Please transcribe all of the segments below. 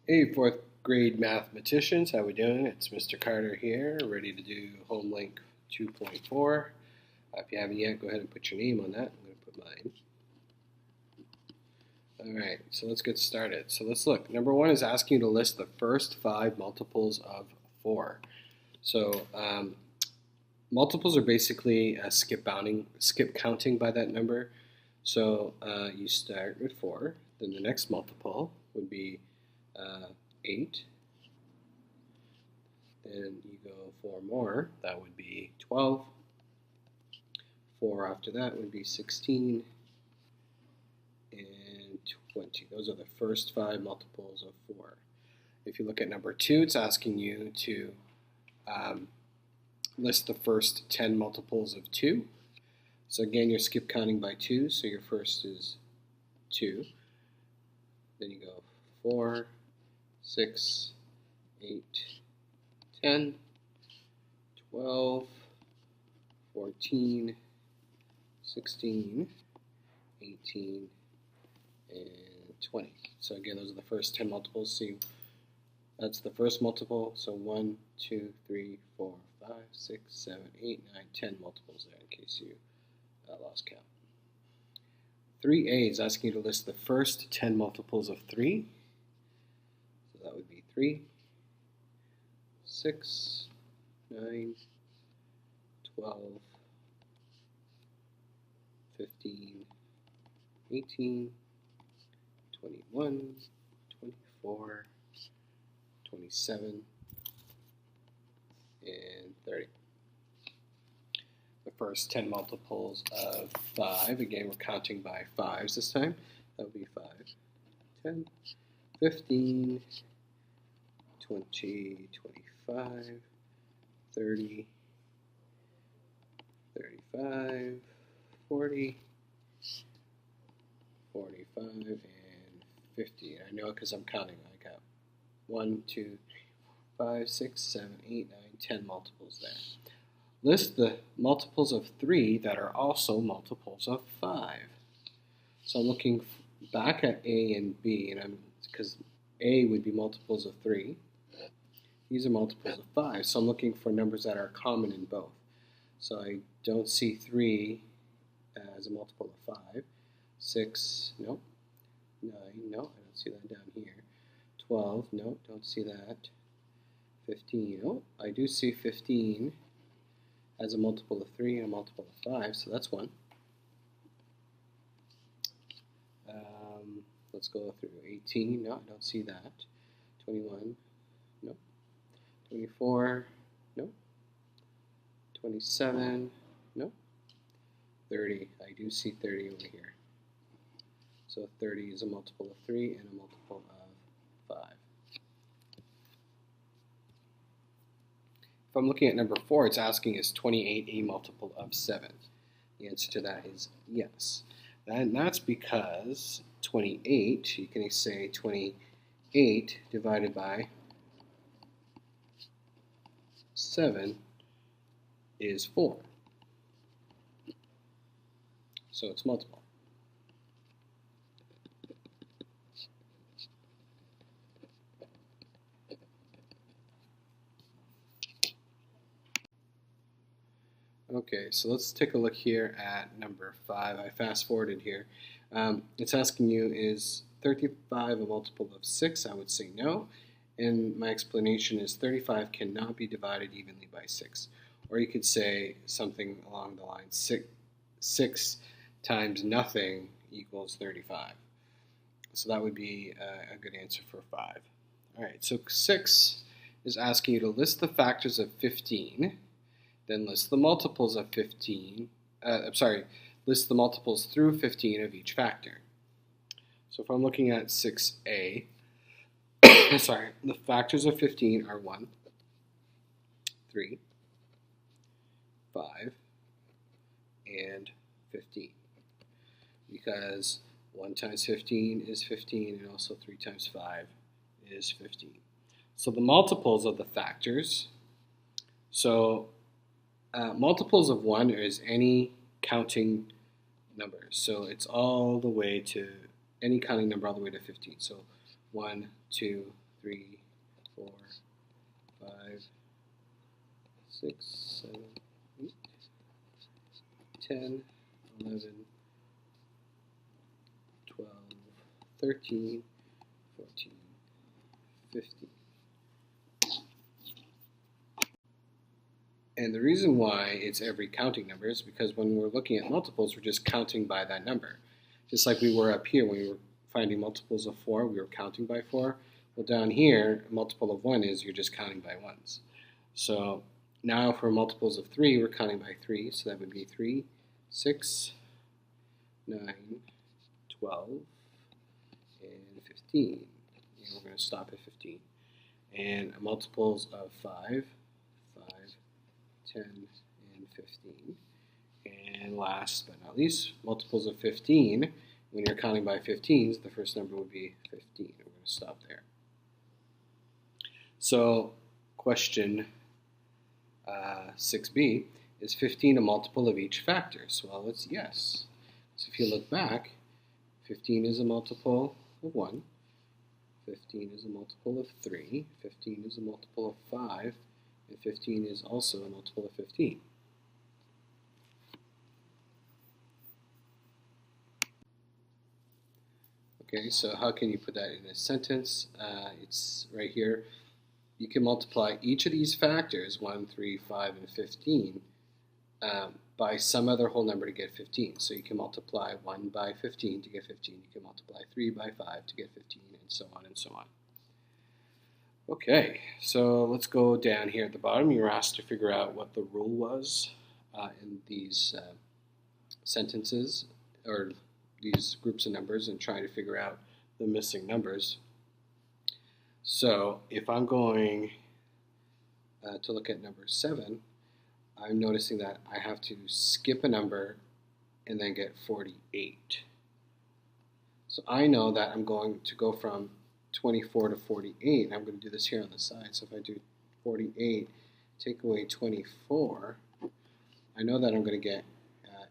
Hey, fourth grade mathematicians, how we doing? It's Mr. Carter here, ready to do HomeLink 2.4. If you haven't yet, go ahead and put your name on that. I'm going to put mine. Alright, so let's get started. So let's look. Number one is asking you to list the first 5 multiples of 4. So multiples are basically skip counting by that number. So you start with 4, then the next multiple would be 8, then you go 4 more, that would be 12, 4 after that would be 16, and 20. Those are the first 5 multiples of 4. If you look at number 2, it's asking you to list the first 10 multiples of 2. So again, you're skip counting by 2, so your first is 2. Then you go 4, 6, 8, 10, 12, 14, 16, 18, and 20. So again, those are the first 10 multiples. See, that's the first multiple. So 1, 2, 3, 4, 5, 6, 7, 8, 9, 10 multiples there in case you lost count. 3a is asking you to list the first 10 multiples of 3. So that would be 3, 6, 9, 12, 15, 18, 21, 24, 27, and 30. The first 10 multiples of 5, again we're counting by 5s this time, that would be 5, 10, 15, 20, 25, 30, 35, 40, 45, and 50. I know because I'm counting. I got 1, 2, 3, 4, 5, 6, 7, 8, 9, 10 multiples there. List the multiples of 3 that are also multiples of 5. So I'm looking back at A and B, and because A would be multiples of 3. These are multiples of 5, so I'm looking for numbers that are common in both. So I don't see 3 as a multiple of 5. 6, nope. 9, no, I don't see that down here. 12, no, don't see that. 15, oh, I do see 15 as a multiple of 3 and a multiple of 5, so that's one. Let's go through 18, no, I don't see that. 21, nope. 24, nope. 27, nope. 30, I do see 30 over here. So 30 is a multiple of 3 and a multiple of 5. If I'm looking at number 4, it's asking is 28 a multiple of 7? The answer to that is yes. And that's because 28, you can say 28 divided by 7 is 4. So it's multiple. Okay, so let's take a look here at number 5. I fast forwarded here. It's asking you, is 35 a multiple of 6? I would say no. And my explanation is 35 cannot be divided evenly by 6. Or you could say something along the line, 6 times nothing equals 35. So that would be a good answer for 5. All right, so 6 is asking you to list the factors of 15. Then list the multiples of 15, list the multiples through 15 of each factor. So if I'm looking at 6a, the factors of 15 are 1, 3, 5, and 15. Because 1 times 15 is 15, and also 3 times 5 is 15. So the multiples of the factors, multiples of 1 is any counting number. So it's all the way to any counting number all the way to 15. So 1, 2, 3, 4, 5, 6, 7, 8, 10, 11, 12, 13, 14, 15. And the reason why it's every counting number is because when we're looking at multiples, we're just counting by that number. Just like we were up here when we were finding multiples of 4, we were counting by 4. Well, down here, a multiple of 1 is you're just counting by 1s. So now for multiples of 3, we're counting by 3. So that would be 3, 6, 9, 12, and 15. And we're going to stop at 15. And multiples of 5, 10, and 15. And last but not least, multiples of 15. When you're counting by 15s, the first number would be 15. We're going to stop there. So question 6b, is 15 a multiple of each factor? So well, it's yes. So if you look back, 15 is a multiple of 1. 15 is a multiple of 3. 15 is a multiple of 5. And 15 is also a multiple of 15. Okay, so how can you put that in a sentence? It's right here. You can multiply each of these factors, 1, 3, 5, and 15, by some other whole number to get 15. So you can multiply 1 by 15 to get 15. You can multiply 3 by 5 to get 15, and so on and so on. Okay, so let's go down here at the bottom. You're asked to figure out what the rule was in these sentences, or these groups of numbers, and trying to figure out the missing numbers. So if I'm going to look at number 7, I'm noticing that I have to skip a number and then get 48. So I know that I'm going to go from 24 to 48. I'm going to do this here on the side. So if I do 48, take away 24, I know that I'm going to get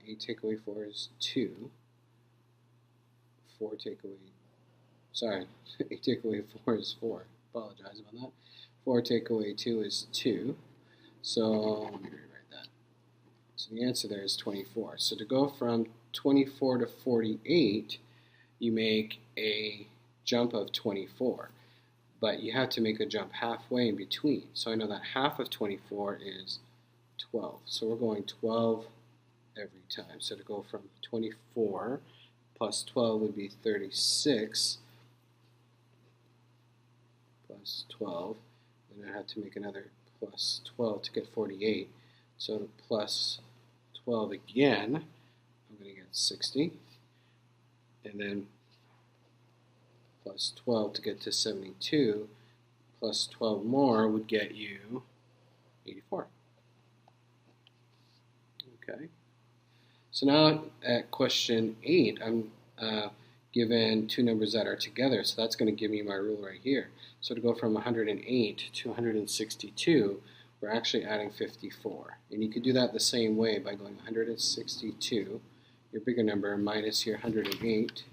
8 take away 4 is 2. 4 take away, sorry, 8 take away 4 is 4. Apologize about that. 4 take away 2 is 2. So let me rewrite that. So the answer there is 24. So to go from 24 to 48, you make a jump of 24, but you have to make a jump halfway in between. So I know that half of 24 is 12. So we're going 12 every time. So to go from 24 plus 12 would be 36 plus 12. Then I have to make another plus 12 to get 48. So to plus 12 again, I'm going to get 60. And then plus 12 to get to 72, plus 12 more would get you 84. Okay. So now at question 8, I'm given two numbers that are together, so that's going to give me my rule right here. So to go from 108 to 162, we're actually adding 54. And you could do that the same way by going 162, your bigger number, minus your 108.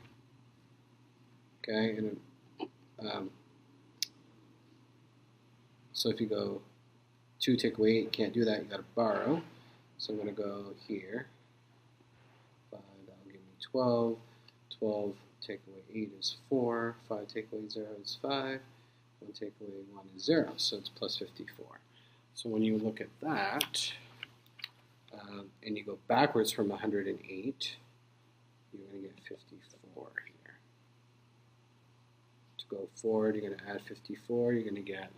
Okay, and so if you go 2 take away 8, you can't do that, you got to borrow. So I'm going to go here. 5, that'll give me 12. 12 take away 8 is 4. 5 take away 0 is 5. 1 take away 1 is 0. So it's plus 54. So when you look at that, and you go backwards from 108, you're going to get 54 here. To go forward, you're going to add 54. You're going to get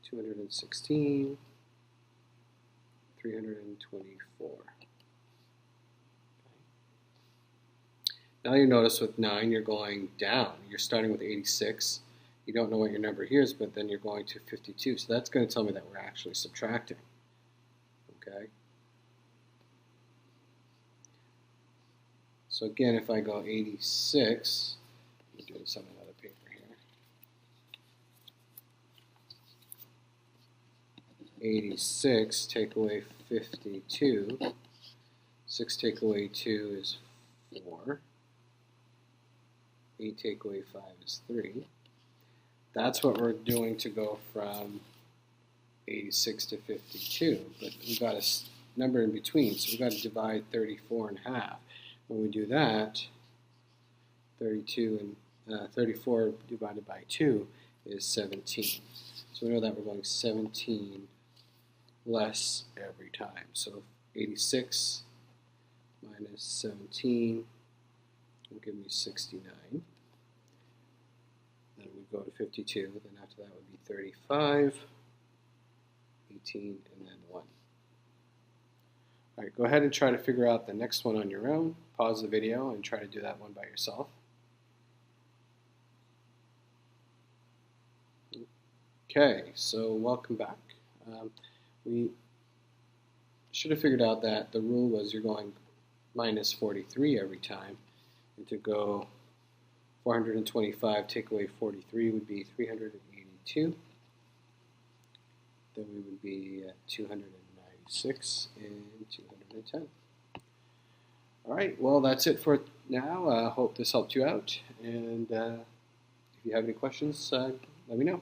216, 324. Now you notice with 9, you're going down. You're starting with 86. You don't know what your number here is, but then you're going to 52. So that's going to tell me that we're actually subtracting. Okay. So again, if I go 86, I'm doing something on the paper here. 86 take away 52. 6 take away 2 is 4. 8 take away 5 is 3. That's what we're doing to go from 86 to 52, but we've got a number in between, so we've got to divide 34 in half. When we do that, 34 divided by 2 is 17. So we know that we're going 17 less every time. So 86 minus 17 will give me 69. Then we go to 52, then after that would be 35, 18, and then 1. All right, go ahead and try to figure out the next one on your own. Pause the video and try to do that one by yourself. Okay, so welcome back. We should have figured out that the rule was you're going minus 43 every time, and to go 425 take away 43 would be 382. Then we would be at 296 and 210. All right, well, that's it for now. I hope this helped you out, and if you have any questions, let me know.